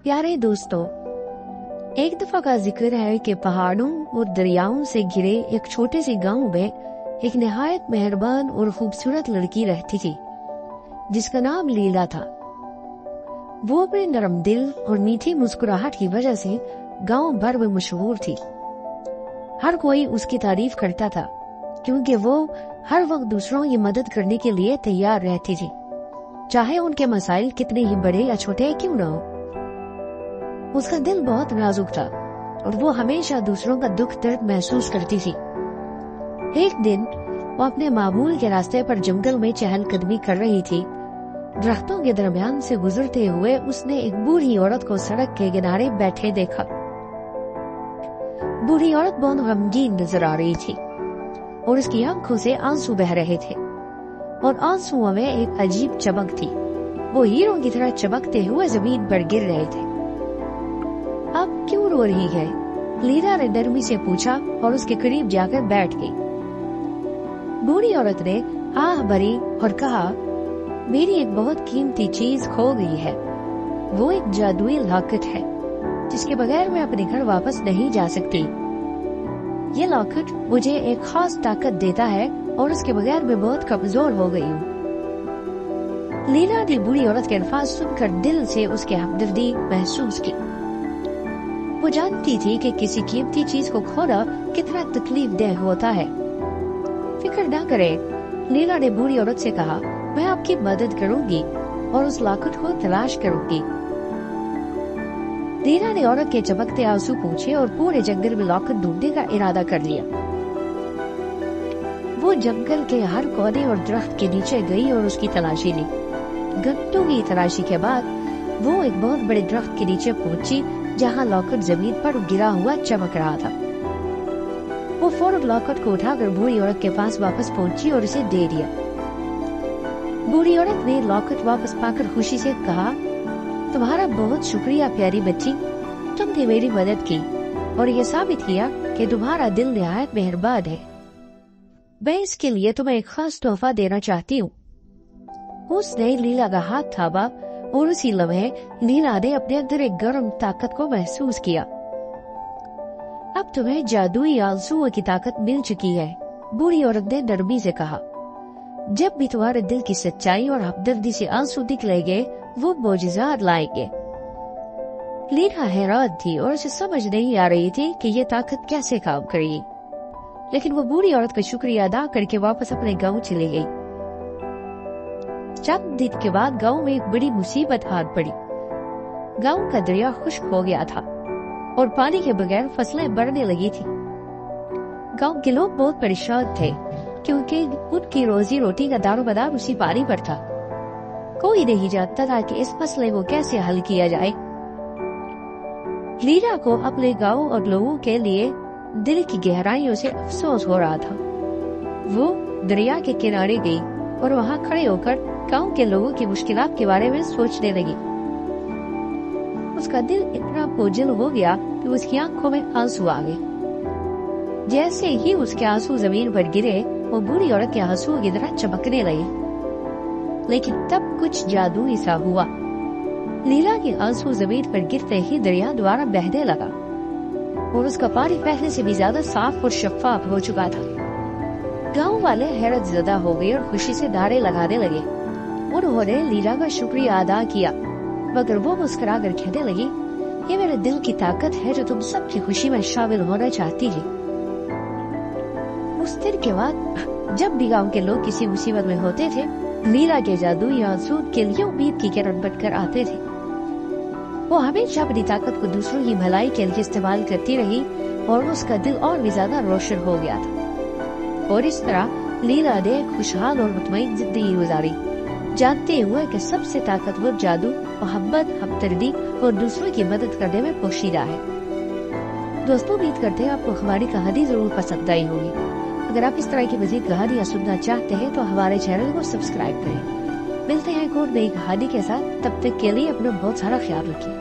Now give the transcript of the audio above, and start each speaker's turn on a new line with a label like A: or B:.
A: प्यारे दोस्तों, एक दफा का जिक्र है कि पहाड़ों और दरियाओं से घिरे एक छोटे से गांव में एक निहायत मेहरबान और खूबसूरत लड़की रहती थी जिसका नाम लीला था। वो अपने नरम दिल और मीठी मुस्कुराहट की वजह से गांव भर में मशहूर थी। हर कोई उसकी तारीफ करता था क्योंकि वो हर वक्त दूसरों की मदद करने के लिए तैयार रहती थी, चाहे उनके मसाइल कितने ही बड़े या छोटे क्यों न हो। उसका दिल बहुत नाजुक था और वो हमेशा दूसरों का दुख दर्द महसूस करती थी। एक दिन वो अपने मामूल के रास्ते पर जंगल में चहलकदमी कर रही थी। दरख्तों के दरमियान से गुजरते हुए उसने एक बूढ़ी औरत को सड़क के किनारे बैठे देखा। बूढ़ी औरत बहुत गमगीन नजर आ रही थी और उसकी आंखों से आंसू बह रहे थे और आंसुओं में एक अजीब चमक थी। वो हीरों की तरह चमकते हुए जमीन पर गिर रहे थे। अब क्यों रो रही है? लीला ने नरमी से पूछा और उसके करीब जाकर बैठ गई। बूढ़ी औरत ने आह भरी और कहा, मेरी एक बहुत कीमती चीज खो गई है। वो एक जादुई लॉकेट है जिसके बगैर मैं अपने घर वापस नहीं जा सकती। ये लॉकेट मुझे एक खास ताकत देता है और उसके बगैर मैं बहुत कमजोर हो गई हूँ। लीला ने बूढ़ी औरत के अल्फाज सुनकर दिल से उसके हमदर्दी महसूस की। वो जानती थी कि किसी कीमती चीज को खोना कितना तकलीफ देह होता है। फिक्र न करें, लीला ने बूढ़ी औरत से कहा, मैं आपकी मदद करूंगी और उस लॉकेट को तलाश करूंगी। लीला ने औरत के चमकते आंसू पूछे और पूरे जंगल में लॉकेट ढूंढने का इरादा कर लिया। वो जंगल के हर कोने और दरख्त के नीचे गई और उसकी तलाशी ली। घंटों की तलाशी के बाद वो एक बहुत बड़े दरख्त के नीचे पहुंची जहाँ लॉकेट जमीन पर गिरा हुआ चमक रहा था। वो फौरन लॉकेट को उठाकर बूढ़ी औरत के पास वापस पहुंची और उसे दे दिया। बूढ़ी औरत ने लॉकेट वापस पाकर खुशी से कहा, तुम्हारा बहुत शुक्रिया प्यारी बच्ची, तुमने मेरी मदद की और ये साबित किया कि तुम्हारा दिल निहायत मेहरबान है। मैं इसके लिए तुम्हें एक खास तोहफा देना चाहती हूँ। उसने लीला का हाथ थामा और उसी लम्हे लीला ने अपने अंदर एक गर्म ताकत को महसूस किया। अब तुम्हें जादुई आंसुओं की ताकत मिल चुकी है, बूढ़ी औरत ने नरमी से कहा। जब भी तुम्हारे दिल की सच्चाई और हमदर्दी से आंसू निकलेंगे, वो मोजिज़ात लाएंगे। लीला हैरान थी और उसे समझ नहीं आ रही थी कि ये ताकत कैसे काम करेगी, लेकिन वो बूढ़ी औरत का शुक्रिया अदा करके वापस अपने गाँव चली गई। चंद दिन के बाद गांव में एक बड़ी मुसीबत आ पड़ी। गांव का दरिया खुश्क हो गया था और पानी के बगैर फसलें बढ़ने लगी थी। गांव के लोग बहुत परेशान थे क्योंकि उनकी रोजी रोटी का दारोमदार उसी पानी पर था। कोई नहीं जानता था कि इस मसले को कैसे हल किया जाए। लीला को अपने गांव और लोगों के लिए दिल की गहराइयों से अफसोस हो रहा था। वो दरिया के किनारे गई और वहाँ खड़े होकर गांव के लोगों की मुश्किलात के बारे में सोचने लगी। उसका दिल इतना बोझिल हो गया कि उसकी आंखों में आंसू आ गए। जैसे ही उसके आंसू जमीन पर गिरे, वो बूढ़ी औरत के आंसू की तरह चमकने लगे। लेकिन तब कुछ जादू सा हुआ। लीला के आंसू जमीन पर गिरते ही दरिया दोबारा बहने लगा और उसका पानी पहले से भी ज्यादा साफ और शफाफ हो चुका था। गांव वाले हैरत ज़दा हो गए और खुशी से नारे लगाने लगे। उन्होंने लीला का शुक्रिया अदा किया, मगर वो मुस्कुरा कर कहने लगी, ये मेरे दिल की ताकत है जो तुम सबकी खुशी में शामिल होना चाहती है। उस दिन के बाद जब भी गांव के लोग किसी मुसीबत में होते थे, लीला के जादुई आंसू के लिए उम्मीद की किरण बनकर आते थे। वो हमेशा अपनी ताकत को दूसरों की भलाई के लिए इस्तेमाल करती रही और उसका दिल और भी ज्यादा रोशन हो गया था। और इस तरह लीला ने खुशहाल और मुतमईन जिंदगी गुजारी, जानते हुए कि सबसे ताकतवर जादू मोहब्बत, हमदर्दी और दूसरों की मदद करने में पोशीदा है। दोस्तों, उम्मीद करते हैं आपको हमारी कहानी जरूर पसंद आई होगी। अगर आप इस तरह की मज़ीद कहानियाँ सुनना चाहते हैं तो हमारे चैनल को सब्सक्राइब करें। मिलते हैं एक और नई कहानी के साथ, तब तक के लिए अपना बहुत सारा ख्याल रखिए।